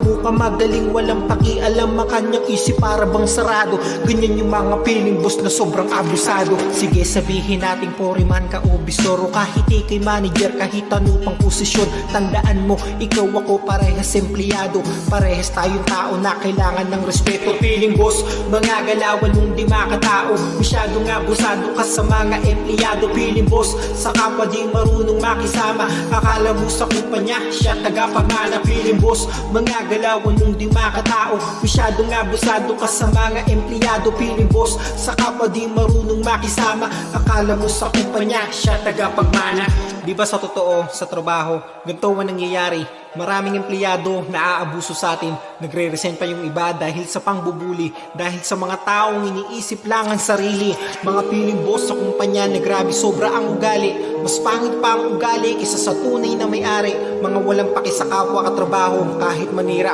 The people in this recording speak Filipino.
Mukhang magaling, walang pakialam ang kanyang isip para bang sarado. Ganyan yung mga feeling boss na sobrang abusado. Sige sabihin natin foreman ka o bisoro, kahit ikay manager, kahit ano pang posisyon. Tandaan mo, ikaw ako parehas empleyado, parehas tayong tao na kailangan ng respeto. Feeling boss, mga galawan mong di makatao, masyadong abusado ka sa mga empleyado. Feeling boss, sa kapwa di marunong makisama, akala mo sa kumpanya siya tagapagmana. Feeling boss, mga galawan mong di makatao, masyadong abusado ka sa mga empleyado. Feeling boss, sa kapwa di marunong makisama, akala mo sa kumpanya siya tagapagmana. Di ba sa totoo, sa trabaho, ganito ang nangyayari. Maraming empleyado na aabuso sa atin, nagre-resign pa yung iba dahil sa pangbubuli, dahil sa mga taong iniisip lang ang sarili. Mga feeling boss sa kumpanya na grabe sobra ang ugali, mas pangit pa ang ugali kaysa sa tunay na may-ari. Mga walang paki sa kapwa katrabaho, kahit manira